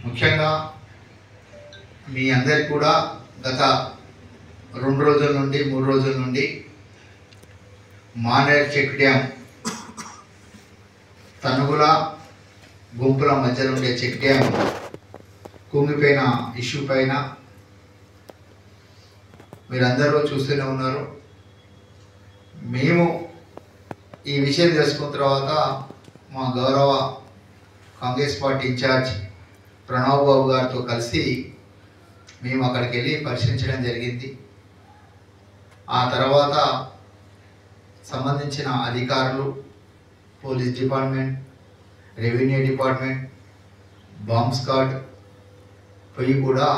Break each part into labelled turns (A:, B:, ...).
A: ముఖ్యంగా మీ అందరికి కూడా గత 2 రోజుల నుండి 3 రోజుల నుండి మానేర్ చెక్ డ్యామ్ తనుగుల గుంపుల మధ్యలో ఉండే చెక్ డ్యామ్ కుంగిపోయిన ఇష్యూ పైన మీరందరూ చూస్తూనే ఉన్నారు. మేము ఈ విషయం తెలుసుకున్న తర్వాత మా గౌరవ కాంగ్రెస్ పార్టీ ఇన్ఛార్జ్ ప్రణవ్ బాబు గారితో కలిసి మేము అక్కడికి వెళ్ళి పరిశీలించడం జరిగింది. ఆ తర్వాత సంబంధించిన అధికారులు, police department, revenue department, bomb squad పోయి కూడా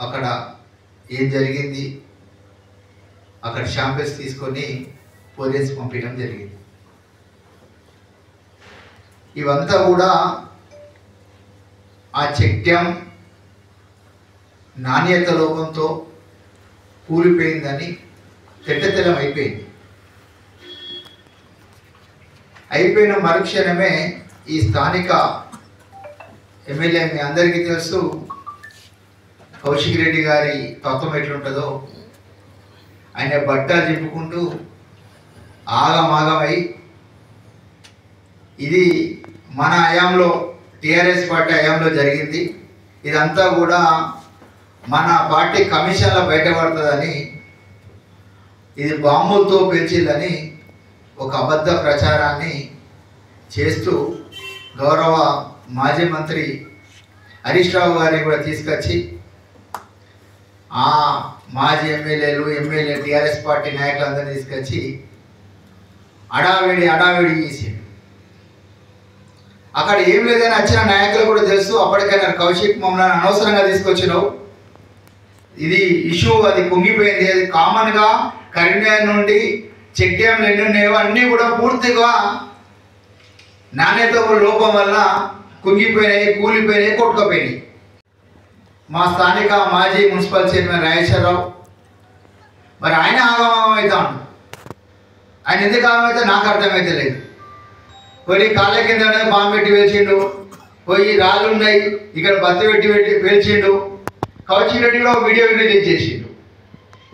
A: అక్కడ ఏం జరిగింది అక్కడ శాంపిల్స్ తీసుకొని పోలీస్ పంపించడం జరిగింది. ఇవంతా కూడా ఆ చెక్ డ్యామ్ నాణ్యత లోపంతో కూలిపోయిందని తెట్టతెల్లం అయిపోయిన మరుక్షణమే ఈ స్థానిక ఎమ్మెల్యే, మీ అందరికీ తెలుసు కౌశిక్ రెడ్డి గారి తత్వం ఎట్లుంటుందో, ఆయన బట్టలు చింపుకుంటూ ఆగమాగమై ఇది మన హయాంలో టీఆర్ఎస్ పార్టీ హయాంలో జరిగింది, ఇదంతా కూడా మన పార్టీ కమిషన్లో బయటపడుతుందని, ఇది బాంబులతో పేల్చిందని ఒక అబద్ధ ప్రచారాన్ని చేస్తూ గౌరవ మాజీ మంత్రి హరీష్ రావు గారిని కూడా తీసుకొచ్చి ఆ మాజీ ఎమ్మెల్యే టీఆర్ఎస్ పార్టీ నాయకులందరినీ తీసుకొచ్చి అడావిడి చేసి అక్కడ ఏం లేదని వచ్చిన నాయకులు కూడా తెలుసు. అప్పటికైనా కౌశిక్ మమ్మల్ని అనవసరంగా తీసుకొచ్చినావు, ఇది ఇష్యూ అది కుంగిపోయింది, అది కామన్గా కరీంనగర్ నుండి చెక్ డ్యామ్లు ఎన్ని ఉన్నాయో అన్నీ కూడా పూర్తిగా నాణ్యత లోపం వల్ల కుంగిపోయినాయి, కూలిపోయినాయి, కొట్టుకుపోయినాయి. మా స్థానిక మాజీ మున్సిపల్ చైర్మన్ రాజేశ్వరరావు మరి ఆయన ఆగమనం అవుతాడు. ఆయన ఎందుకు ఆగమైతే నాకు అర్థమైతే లేదు. పోయి కాళ్ళ కింద బాంబు పెట్టి పేల్చిండు, పోయి రాళ్ళు ఉన్నాయి ఇక్కడ బత్తి పెట్టి పేల్చిండు. కౌశిక్ రెడ్డి కూడా వీడియో రిలీజ్ చేసిండు,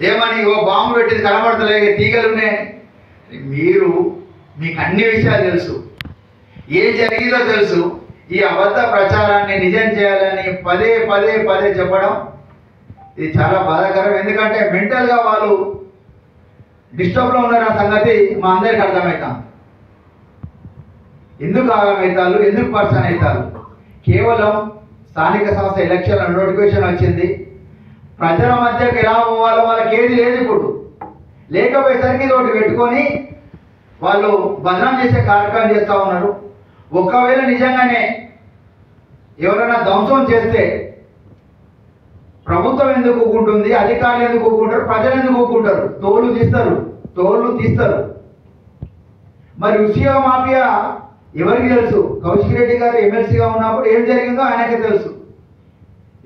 A: ఏమని ఓ బాంబు పెట్టింది కనబడతలేదు, తీగలున్నాయి. మీకు అన్ని విషయాలు తెలుసు, ఏం జరిగిందో తెలుసు. ఈ అబద్ధ ప్రచారాన్ని నిజం చేయాలని పదే చెప్పడం ఇది చాలా బాధాకరం. ఎందుకంటే మెంటల్గా వాళ్ళు డిస్టర్బ్లో ఉన్నారు. ఆ సంగతి మా అందరికి అర్థమవుతాం. ఎందుకు ఆగమవుతారు, ఎందుకు పర్సన్ అవుతారు? కేవలం స్థానిక సంస్థ ఎలక్షన్ నోటిఫికేషన్ వచ్చింది, ప్రజల మధ్యకి ఎలా పోవాలో వాళ్ళకి ఏది లేదు. ఇప్పుడు లేకపోయేసరికి ఒకటి పెట్టుకొని వాళ్ళు బదనాం చేసే కార్యక్రమం చేస్తూ ఉన్నారు. ఒకవేళ నిజంగానే ఎవరైనా ధ్వంసం చేస్తే ప్రభుత్వం ఎందుకు ఊకుంటుంది, అధికారులు ఎందుకు ఊకుంటారు, ప్రజలు ఎందుకు ఊకుంటారు? తోళ్ళు తీస్తారు. మరి ఉసియా మాఫియా ఎవరికి తెలుసు? కౌశిక్ రెడ్డి గారు ఎమ్మెల్సీగా ఉన్నప్పుడు ఏం జరిగిందో ఆయనకే తెలుసు.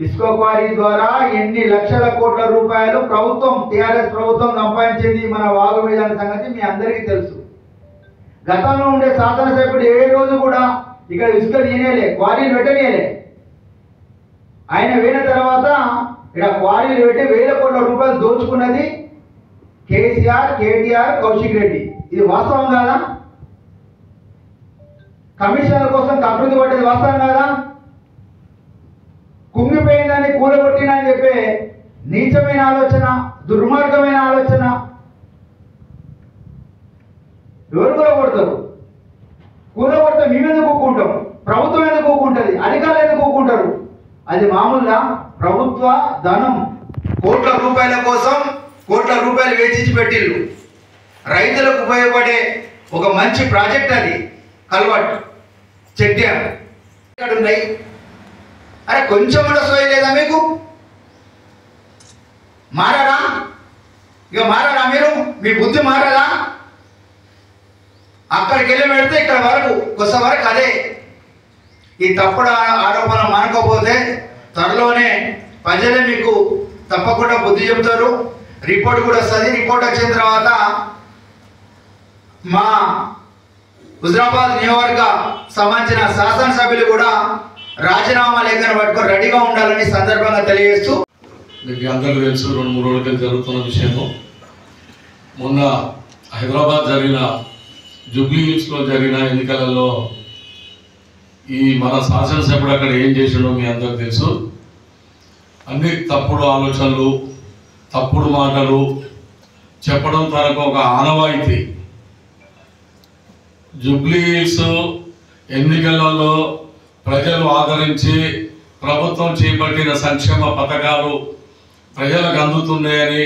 A: ఇస్కో క్వారీ ద్వారా ఎన్ని లక్షల కోట్ల రూపాయలు ప్రభుత్వం, టీఆర్ఎస్ ప్రభుత్వం సంపాదించింది మన వాగు మీద సంగతి మీ అందరికీ తెలుసు. గతంలో ఉండే శాసనసభ్యుడు ఏ రోజు కూడా ఇక్కడ ఇసుక తీయలే, క్వారీలు పెట్టనీయలే. ఆయన వేయిన తర్వాత ఇక్కడ క్వారీలు పెట్టి 1000 కోట్ల రూపాయలు దోచుకున్నది కేసీఆర్, కేటీఆర్, కౌశిక్ రెడ్డి. ఇది వాస్తవం కాదా? కమిషన్ల కోసం కకృతి పడ్డది వాస్తవం కాదా? కుంగిపోయిందని కూలగొట్టినని చెప్పే నీచమైన ఆలోచన, దుర్మార్గమైన ఆలోచన ఎవరు కూలగొడతారు? కూలగొడితే మేమెందుకు ఊక్కుంటాం? ప్రభుత్వం ఎందుకు ఊక్కుంటుంది? అధికారులు ఎందుకు ఊక్కుంటారు? అది మామూలుగా ప్రభుత్వ ధనం కోట్ల రూపాయల కోసం కోట్ల రూపాయలు వేచించి పెట్టిళ్ళు. రైతులకు ఉపయోగపడే ఒక మంచి ప్రాజెక్ట్ అది కల్వర్ట్ చెక్ డ్యామ్ ఇక్కడ ఉన్నాయి. అరే కొంచెం కూడా సోయ లేదా మీకు? మారారా? మీరు? మీ బుద్ధి మారారా? అక్కడికి వెళ్ళి పెడితే ఇక్కడ వరకు కొంతవరకు అదే. ఈ తప్పుడు ఆరోపణ మానుకోకపోతే త్వరలోనే ప్రజలే మీకు తప్పకుండా బుద్ధి చెప్తారు. రిపోర్ట్ కూడా వస్తుంది. రిపోర్ట్ వచ్చిన తర్వాత మా హుజరాబాద్ నియోజకవర్గ సంబంధించిన శాసనసభ్యులు కూడా రాజీనామా లేఖను పట్టుకొని రెడీగా ఉండాలని సందర్భంగా తెలియజేస్తూ,
B: మీకు అందరికీ తెలుసు 2-3 రోజుల క్రితం జరుగుతున్న విషయము. మొన్న హైదరాబాద్ జరిగిన జూబ్లీ హిల్స్లో జరిగిన ఎన్నికలలో ఈ మన శాసనసభ్యుడు అక్కడ ఏం చేసాడో మీ అందరికీ తెలుసు. అన్ని తప్పుడు ఆలోచనలు, తప్పుడు మాటలు చెప్పడం తనకు ఒక ఆనవాయితీ. జూబ్లీ హిల్స్ ఎన్నికలలో ప్రజలు ఆదరించి ప్రభుత్వం చేపట్టిన సంక్షేమ పథకాలు ప్రజలకు అందుతున్నాయని,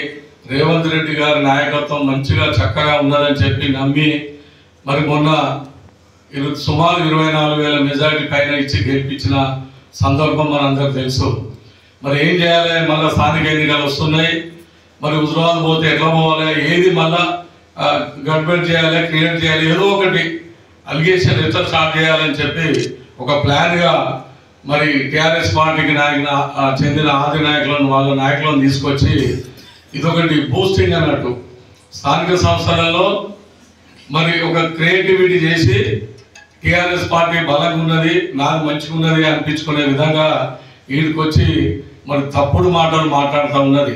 B: రేవంత్ రెడ్డి గారి నాయకత్వం మంచిగా చక్కగా ఉన్నదని చెప్పి నమ్మి మరి మొన్న సుమారు 24,000 మెజారిటీ పైన ఇచ్చి గెలిపించిన సందర్భం మనందరికీ తెలుసు. మరి ఏం చేయాలి? మళ్ళీ స్థానిక ఎన్నికలు వస్తున్నాయి. మరి హుజరాబాద్ పోతే ఎట్లా పోవాలి, ఏది మళ్ళా గవర్నమెంట్ చేయాలి, క్రియేట్ చేయాలి, ఏదో ఒకటి అలిగేషన్ ఎట్లా స్టార్ట్ చేయాలని చెప్పి ఒక ప్లాన్గా మరి టీఆర్ఎస్ పార్టీకి చెందిన ఆది నాయకులను, వాళ్ళ నాయకులను తీసుకొచ్చి ఇదొకటి బూస్టింగ్ అన్నట్టు స్థానిక సంస్థలలో మరి ఒక క్రియేటివిటీ చేసి టీఆర్ఎస్ పార్టీ బలంగా ఉన్నది, నాకు మంచిగా ఉన్నది అనిపించుకునే విధంగా వీడికొచ్చి మరి తప్పుడు మాటలు మాట్లాడుతూ ఉన్నది.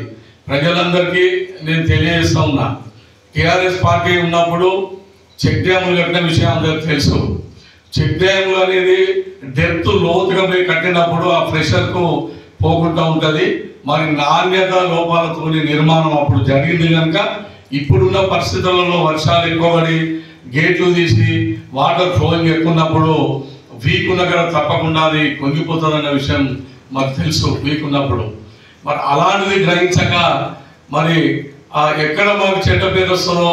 B: ప్రజలందరికీ నేను తెలియజేస్తూ ఉన్నా, టీఆర్ఎస్ పార్టీ ఉన్నప్పుడు చెక్ డ్యాములు కట్టిన విషయం అందరికీ తెలుసు. చెక్ డ్యాములు అనేది డెప్త్ లోతుగా పోయి కట్టినప్పుడు ఆ ప్రెషర్కు పోకుండా ఉంటుంది. మరి నాణ్యత లోపాలతో నిర్మాణం అప్పుడు జరిగింది కనుక ఇప్పుడున్న పరిస్థితులలో వర్షాలు ఎక్కువబడి గేట్లు తీసి వాటర్ ఫ్లోయింగ్ ఎక్కున్నప్పుడు వీక్ ఉన్న కదా తప్పకుండా అది కుంగిపోతుందన్న విషయం మాకు తెలుసు. వీక్ ఉన్నప్పుడు మరి అలాంటిది గ్రహించక మరి ఎక్కడ మాకు చెడ్డ పేరు వస్తుందో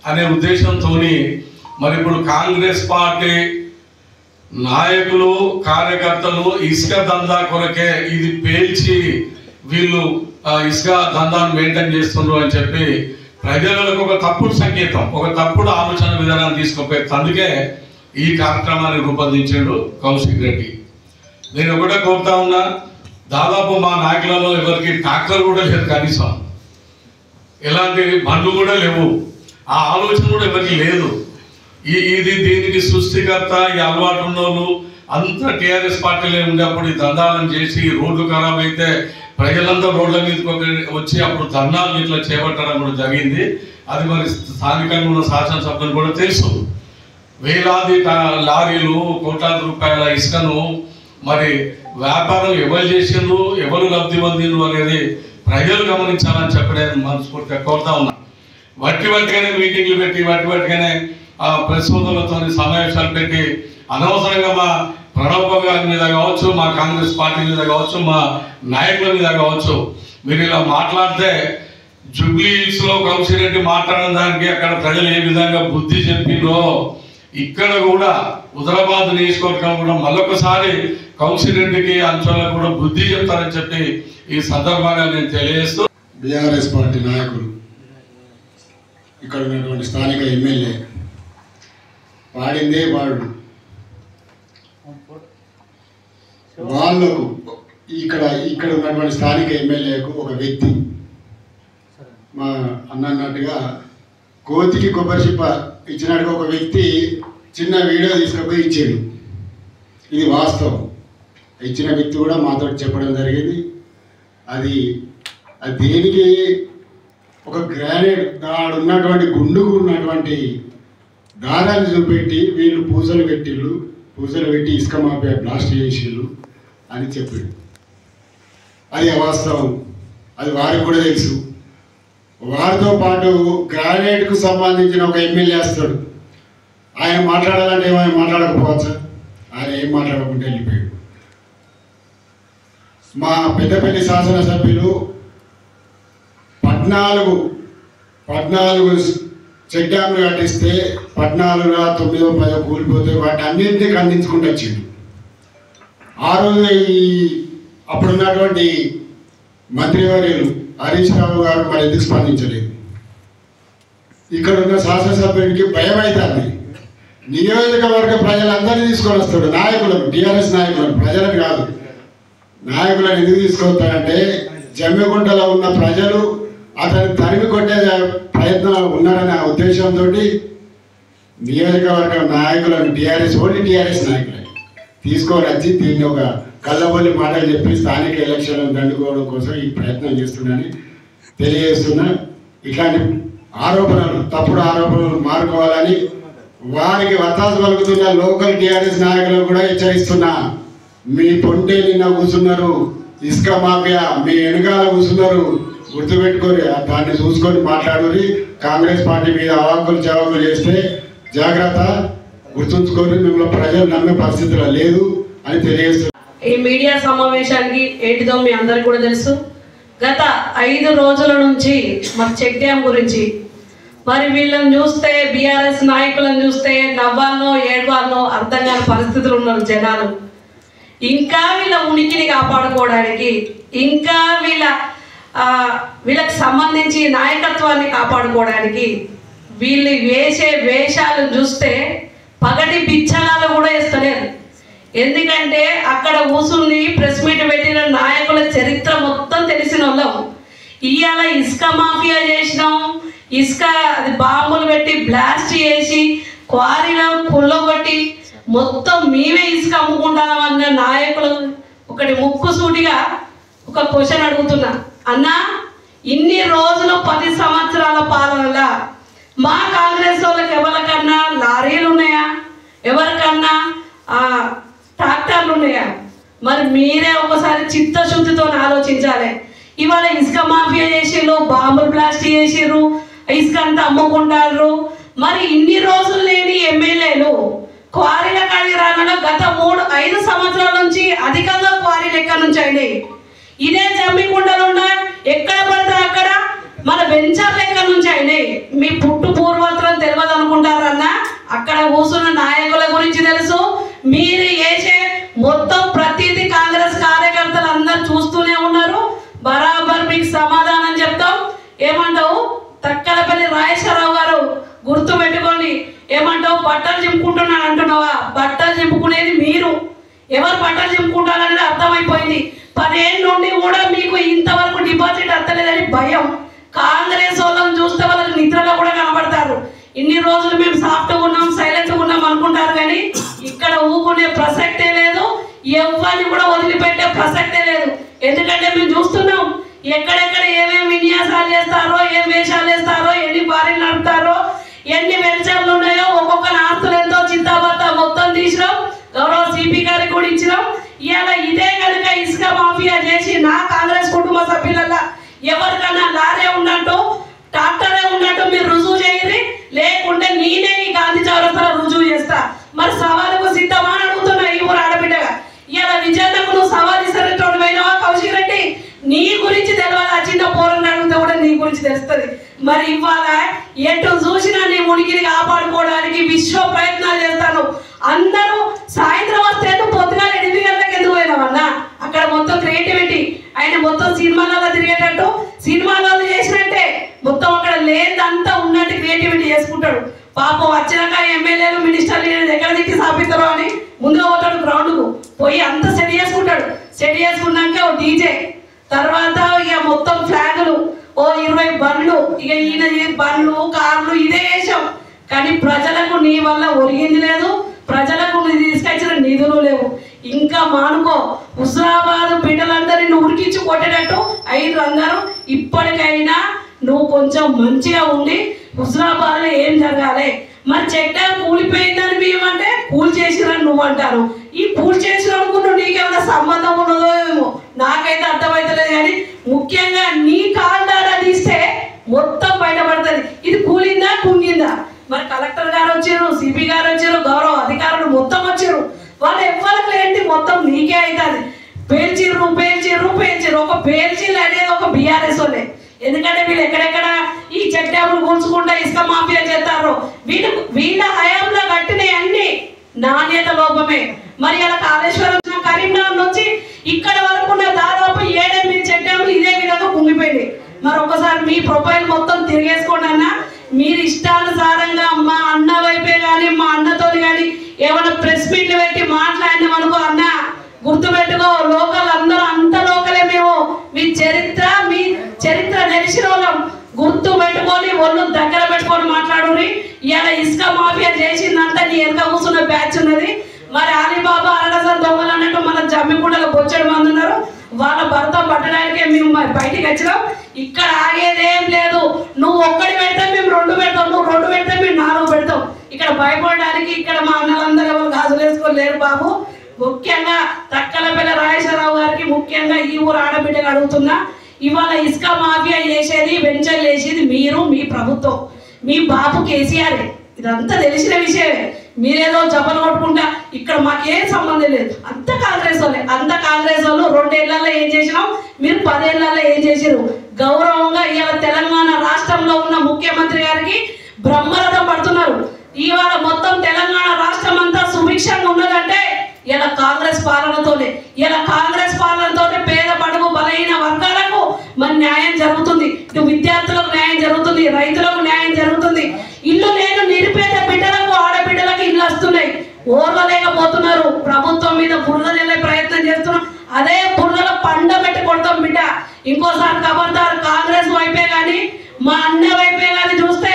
B: అనే ఉద్దేశంతో మరి ఇప్పుడు కాంగ్రెస్ పార్టీ నాయకులు, కార్యకర్తలు ఇసుక దందా కొరకే ఇది పేల్చి వీళ్ళు ఇసుక దందాన్ని మెయింటైన్ చేస్తున్నారు అని చెప్పి ప్రజలకు ఒక తప్పుడు సంకేతం, ఒక తప్పుడు ఆలోచన విధానాన్ని తీసుకుపోయి అందుకే ఈ కార్యక్రమాన్ని రూపొందించాడు కౌశిక్ రెడ్డి. నేను ఒకటే కోరుతా ఉన్నా, దాదాపు మా నాయకులలో ఎవరికి ట్రాక్టర్ కూడా లేదు, కనీసం ఎలాంటి బండ్లు కూడా లేవు, ఆ ఆలోచన కూడా ఎవరికి లేదు. దీనికి సృష్టికర్త ఈ అలవాటు ఉన్నోళ్ళు అంతా టీఆర్ఎస్ పార్టీలో ఉండేప్పుడు ఈ దందాలను చేసి రోడ్లు ఖరాబ్ అయితే ప్రజలంతా రోడ్ల మీదకి వచ్చి అప్పుడు ధర్నాలు ఇట్లా చేపట్టడం కూడా జరిగింది. అది మరి స్థానికంగా ఉన్న శాసనసభ్యులు కూడా తెలుసు. వేలాది లారీలు, కోట్లాది రూపాయల ఇసుకను మరి వ్యాపారం ఎవరు చేసిండ్రు, ఎవరు లబ్ధి పొందిండ్రు అనేది ప్రజలు గమనించాలని చెప్పడానికి మనస్ఫూర్తిగా కోరుతా ఉన్నా. వట్టిగానే మీటింగ్లు పెట్టి వట్టిగానే ప్రెస్ సోదరులతో సమావేశాలు పెట్టి అనవసరంగా మా ప్రణవ్ గారి మీద కావచ్చు, మా కాంగ్రెస్ పార్టీ మీద కావచ్చు, మా నాయకుల మీద కావచ్చు మీరు ఇలా మాట్లాడితే జూబ్లీ హిల్స్ లో కౌశిక్ రెడ్డి మాట్లాడిన దానికి అక్కడ ప్రజలు ఏ విధంగా బుద్ధి చెప్పిండ్రో ఇక్కడ కూడా హుజరాబాద్ నియోజకవర్గం కూడా మళ్ళొకసారి కౌశిక్ రెడ్డికి అంశాలకు కూడా బుద్ధి చెప్తారని చెప్పి ఈ సందర్భంగా నేను తెలియజేస్తూ,
C: బీఆర్ఎస్ పార్టీ నాయకులు ఇక్కడ ఉన్నటువంటి స్థానిక ఎమ్మెల్యే వాడిందే వాడు వాళ్ళకు ఇక్కడ ఉన్నటువంటి స్థానిక ఎమ్మెల్యేకు ఒక వ్యక్తి మా అన్నట్టుగా కోతికి కొబ్బరి చిప్ప ఇచ్చినట్టుగా ఒక వ్యక్తి చిన్న వీడియో తీసుకుపోయి ఇచ్చాడు. ఇది వాస్తవం. ఇచ్చిన వ్యక్తి కూడా మాతో చెప్పడం జరిగింది. అది దేనికి ఒక గ్రానైట్ దాడు ఉన్నటువంటి గుండుకు ఉన్నటువంటి దారాన్ని చూపెట్టి వీళ్ళు పూజలు పెట్టి ఇసుక మాపే బ్లాస్ట్ చేసిళ్ళు అని చెప్పాడు. అది అవాస్తవం. అది వారికి కూడా తెలుసు. వారితో పాటు గ్రానైట్కు సంబంధించిన ఒక ఎమ్మెల్యే వస్తాడు. ఆయన మాట్లాడాలంటే ఏమైనా మాట్లాడకపోవచ్చా? ఆయన ఏం మాట్లాడకుండా వెళ్ళిపోయాడు. మా పెద్దపల్లి శాసనసభ్యులు 14 చెక్ డ్యామ్లు కట్టిస్తే 14 9 10 కూలిపోతే వాటి అన్నింటినీ ఖండించుకుంటూ వచ్చిండు. ఆ రోజు అప్పుడున్నటువంటి మంత్రివర్యులు హరీష్ రావు గారు మరి ఎందుకు స్పందించలేదు? ఇక్కడ ఉన్న శాసనసభ్యుడికి భయం అవుతుంది. నియోజకవర్గ ప్రజలందరినీ తీసుకొని వస్తాడు, నాయకులను, టీఆర్ఎస్ నాయకులను, ప్రజలకు కాదు, నాయకులను ఎందుకు తీసుకొస్తాడంటే జమ్మిగుంటలో ఉన్న ప్రజలు అతను తరిమి కొట్టే ప్రయత్నం ఉన్నారనే ఉద్దేశంతో నియోజకవర్గ నాయకులను ఓన్లీ టీఆర్ఎస్ నాయకులను తీసుకొని వచ్చి దీన్ని ఒక కళ్ళబొల్లి మాటలు చెప్పి స్థానిక ఎలక్షన్లను దండుకోవడం కోసం ఈ ప్రయత్నం చేస్తున్నానని తెలియజేస్తున్నా. ఇట్లాంటి ఆరోపణలు, తప్పుడు ఆరోపణలు మారుకోవాలని వారికి వత్తాసు పలుకుతున్న లోకల్ టీఆర్ఎస్ నాయకులు కూడా హెచ్చరిస్తున్నా. మీ పొంటే నిన్న కూర్చున్నారు, ఇసుక మాఫియా మీ వెనుకాల కూర్చున్నారు, గుర్తుపెట్టుకొని దాన్ని చూసుకొని మాట్లాడుని. కాంగ్రెస్ పార్టీ మీద అవాకులు చవాకులు చేస్తే జాగ్రత్త, గుర్తుంచుకొని మిమ్మల్ని ప్రజలు నమ్మే పరిస్థితిలో లేదు అని తెలియజేస్తున్నారు.
D: ఈ మీడియా సమావేశానికి ఏంటిదో మీ అందరికి కూడా తెలుసు. గత 5 రోజుల నుంచి మరి చెక్ డ్యామ్ గురించి మరి వీళ్ళని చూస్తే, బీఆర్ఎస్ నాయకులను చూస్తే నవ్వాలనో ఏడవాలనో అర్థం కాని పరిస్థితులు ఉన్నారు జనాలు. ఇంకా వీళ్ళ ఉనికిని కాపాడుకోవడానికి, ఇంకా వీళ్ళకి సంబంధించి నాయకత్వాన్ని కాపాడుకోవడానికి వీళ్ళు వేసే వేషాలు చూస్తే పగటి బిచ్చనాలు కూడా వేస్తలేరు. ఎందుకంటే అక్కడ కూర్చుని ప్రెస్ మీట్ పెట్టిన నాయకుల చరిత్ర మొత్తం తెలిసిన వాళ్ళం. ఇవాళ ఇసుక మాఫియా చేసినాం, ఇసుక అది బాంబులు పెట్టి బ్లాస్ట్ చేసి క్వారీలో పుల్లగొట్టి మొత్తం మేమే ఇసుక అమ్ముకుంటాం అన్న నాయకులు ఒకటి ముక్కుసూటిగా ఒక క్వశ్చన్ అడుగుతున్నా. అన్నా, ఇన్ని రోజులు 10 సంవత్సరాల పాలనలో మా కాంగ్రెస్ వాళ్ళకి ఎవరికన్నా లారీలు ఉన్నాయా, ఎవరికన్నా ట్రాక్టర్లు ఉన్నాయా? మరి మీరే ఒకసారి చిత్తశుద్ధితో ఆలోచించాలి. ఇవాళ ఇసుక మాఫియా చేసిర్రు, బాంబులు బ్లాస్ట్ చేసిర్రు, ఇసుక అంతా అమ్ముకుంటారు. మరి ఇన్ని రోజులు లేని ఎమ్మెల్యేలు క్వారీల కాడికి రానలో గత 3-5 సంవత్సరాల నుంచి అధికంగా క్వారీలు ఎక్కడి నుంచి అయినాయి. ఇదే జమ్మికుంటలున్న ఎక్కడ పడితే అక్కడ మన వెంచర్లు ఎక్కడి నుంచి అయినాయి. మీ పుట్టు పూర్వత్రం తెలియదు అనుకుంటారన్నా, అక్కడ కూర్చున్న నాయకుల గురించి తెలుసు. మీరు వేసే మొత్తం ప్రతిదీ కాంగ్రెస్ కార్యకర్తలు అందరు చూస్తూనే ఉన్నారు. బరాబర్ మీకు సమాధానం చెప్తాం. ఏమంటావు తక్కలపల్లి రాజేశ్వరరావు గారు, గుర్తు పెట్టుకోండి. ఏమంటావు బట్టలు చింపుకుంటున్నాను అంటున్నావా? బట్టలు చింపుకునేది మీరు. ఎవరు బట్టలు చింపుకుంటారనేది అర్థమైపోయింది. 10 ఏళ్ళ నుండి కూడా మీకు ఇంతవరకు డిపాజిట్ వస్తలేదని భయం. కాంగ్రెస్ వాళ్ళని చూస్తే వాళ్ళకి నిద్రలో కూడా కనబడతారు. ఇన్ని రోజులు మేము సాఫ్ట్గా ఉన్నాం, సైలెంట్గా ఉన్నాం అనుకుంటారు, కానీ ఇక్కడ ఊకునే ప్రసక్తే లేదు, ఎవరిని కూడా వదిలిపెట్టే ప్రసక్తే లేదు. ఎందుకంటే మేము చూస్తున్నాం ఎక్కడెక్కడ ఏమేమి విన్యాసాలు చేస్తారో, ఏం వేషాలు వేస్తారో, ఎన్ని భార్యలు నడుపుతారో, ఎన్ని వెంచర్లు ఉన్నాయో, ఒక్కొక్క ఆస్తులు ఎంతో చింతాబత్త మొత్తం తీసినాం. గౌరవ సిపి గారికి కూడా ఇచ్చినాం. ఇవాళ ఇదే కనుక ఇసుక మాఫియా చేసి నా కాంగ్రెస్ కుటుంబ సభ్యులలో ఎవరికన్నా లారీ ఉన్నట్టు, ట్రాక్టరే ఉన్నట్టు మీరు రుజువు చేయండి, లేకుంటే నేనే ఈ గాంధీ చౌరస్తాలో రుజువు చేస్తా. మరి సవాలుకు సిద్ధమా అని అడుగుతున్నా ఈ ఊరు ఆడబిడ్డగా. ఇలా విజయన్నకు నువ్వు సవాల్ ఇస్తారని పోయినావా కౌశిక్ రెడ్డి? నీ గురించి తెలియాలి, ఆ చిన్న పోరని అడిగితే కూడా నీ గురించి తెలుస్తుంది. మరి ఇవాళ ఎటు చూసినా నీ ఉనికిని కాపాడుకోవడానికి విశ్వ ప్రయత్నాలు చేస్తాను. అందరూ సాయంత్రం వస్తే పొద్దుగా 8 గంటలకు ఎందుకు పోయినావన్నా? అక్కడ మొత్తం క్రియేటివిటీ, ఆయన మొత్తం సినిమాలలో తిరిగేటట్టు, సినిమాలలో చేసినట్టే మొత్తం అక్కడ లేదంతా ఉన్నట్టు క్రియేటివిటీ చేసుకుంటాడు. పాపం వచ్చినాక ఎమ్మెల్యేలు మినిస్టర్లు ఎక్కడ తిట్టి సాపిస్తారో అని ముందుగా పోతాడు గ్రౌండ్కు పోయి అంతా సెట్ చేసుకుంటాడు. సెట్ చేసుకున్నాక ఓ డీజే, తర్వాత ఇక మొత్తం ఫ్లాగులు, ఓ 20 బండ్లు, ఇక ఈయన బండ్లు కార్లు ఇదే వేసాం. కానీ ప్రజలకు నీ వల్ల ఒరిగింది లేదు, ప్రజలకు నీ తీసుకొచ్చిన నిధులు లేవు. ఇంకా మానుకో. హుజరాబాద్ బిడ్డలందరినీ నువ్వు ఉరికించి కొట్టేటట్టు అయిన అందరూ. ఇప్పటికైనా నువ్వు కొంచెం మంచిగా ఉండి హుజరాబాద్లో ఏం జరగాలి? మరి చెక్ డ్యామ్ కూలిపోయిందని మేమంటే కూల్ చేసిరని నువ్వు అంటారు. ఈ కూల్ చేసినందుకు నువ్వు నీకేమైనా సంబంధం ఉన్నదో ఏమో నాకైతే అర్థమవుతలేదు. కానీ ముఖ్యంగా నీ కాండారా తీస్తే మొత్తం బయటపడుతుంది. ఇది కూలిందా కుంగిందా? మరి కలెక్టర్ గారు వచ్చారు, సిపి గారు వచ్చారు, గౌరవ అధికారులు మొత్తం వచ్చారు. వాళ్ళు ఎవరికి లేంటి మొత్తం నీకే అవుతుంది. పేల్చిర్రు పేల్చిర్రు పేల్చిర్రు. ఒక పేల్చిల్లు అనేది ఒక బీఆర్ఎస్ వాళ్ళే. ఎందుకంటే వీళ్ళు ఎక్కడెక్కడ ఈ చెక్ డ్యాములు కూల్చుకుంటా ఇసుక మాఫియా చేస్తారు. వీళ్ళ హయాంలో కట్టినవి అన్ని నాణ్యత లోపమే. మరి అలా కాళేశ్వరం కరీంనగర్ నుంచి ఇక్కడ వరకు దాదాపు 7-8 చెక్ డ్యాములు ఇదే విధంగా కుంగిపోయింది. మరి ఒకసారి మీ ప్రొఫైల్ మొత్తం తిరిగేసుకోండి అన్న. మీరు ఇష్టానుసారంగా మా అన్న వైపే కానీ మా అన్నతో కానీ ఏమైనా ప్రెస్ మీట్లు పెట్టి మాట్లాడినామనుకో అన్న, గుర్తుపెట్టుకో, లోకల్ అందరూ అంత లోకలే మేము. మీ చరిత్ర తెలిసిన వాళ్ళం. గుర్తు పెట్టుకొని ఒళ్ళు దగ్గర పెట్టుకొని మాట్లాడుని. ఇలా ఇసుక మాఫియా చేసిందంతా నీ వెనక కూర్చున్న బ్యాచ్ ఉన్నది. మరి అలీబాబా అరడజన్ దొంగలు అన్నట్టు మన జమ్మిగూడలో బొచ్చడి మంది ఉన్నారు. వాళ్ళ భర్త పట్టడానికే మేము బయటికి వచ్చినాం. ఇక్కడ ఆగేదేం లేదు. నువ్వు ఒక్కడి పెడితే మేము 2 పెడతాం, నువ్వు 2 పెడితే మేము 4 పెడతాం. ఇక్కడ భయపడడానికి ఇక్కడ మా అన్నలందరూ ఎవరు గాజులు వేసుకోలేరు బాబు. ముఖ్యంగా తక్కలపల్లి రాజేశ్వరరావు గారికి ముఖ్యంగా ఈ ఊరు ఆడబిడ్డగా అడుగుతున్నా, ఇవాళ ఇసుక మాఫియా చేసేది వెంచర్లు వేసేది మీరు, మీ ప్రభుత్వం, మీ బాబు కేసీఆర్. ఇదంతా తెలిసిన విషయమే. మీరేదో జపలు కొట్టుకుంటా ఇక్కడ మాకేం సంబంధం లేదు. అంత కాంగ్రెస్ వాళ్ళే. అంత కాంగ్రెస్ వాళ్ళు 2 ఏళ్లలో ఏం చేసినాం, మీరు 10 ఏళ్లలో ఏం చేసిరు. గౌరవంగా ఇవాళ తెలంగాణ రాష్ట్రంలో ఉన్న ముఖ్యమంత్రి గారికి బ్రహ్మరథం పడుతున్నారు. ఇవాళ మొత్తం తెలంగాణ రాష్ట్రం అంతా సుభిక్షంగా ఉన్నదంటే ఇలా కాంగ్రెస్ పాలనతోనే. ఇలా కాంగ్రెస్ పాలనతోనే పేద బడుగు బలహీన వర్గాలకు మరి న్యాయం జరుగుతుంది. ఇటు విద్యార్థులకు న్యాయం జరుగుతుంది, రైతులకు న్యాయం జరుగుతుంది. ఇల్లు లేని నిరుపేద బిడ్డలకు ఆడబిడ్డలకు ఇల్లు వస్తున్నాయి. ఓర్వలేకపోతున్నారు. ప్రభుత్వం మీద బురద జల్లే ప్రయత్నం చేస్తున్నాం. అదే బురదలో పండ పెట్టి కొడతాం బిడ్డ. ఇంకోసారి ఖబర్దార్ కాంగ్రెస్ వైపే కానీ మా అన్న వైపే కానీ చూస్తే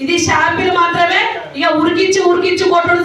D: ఇది షాపిల్ మాత్రమే. ఇక ఉరికించి కొట్టడం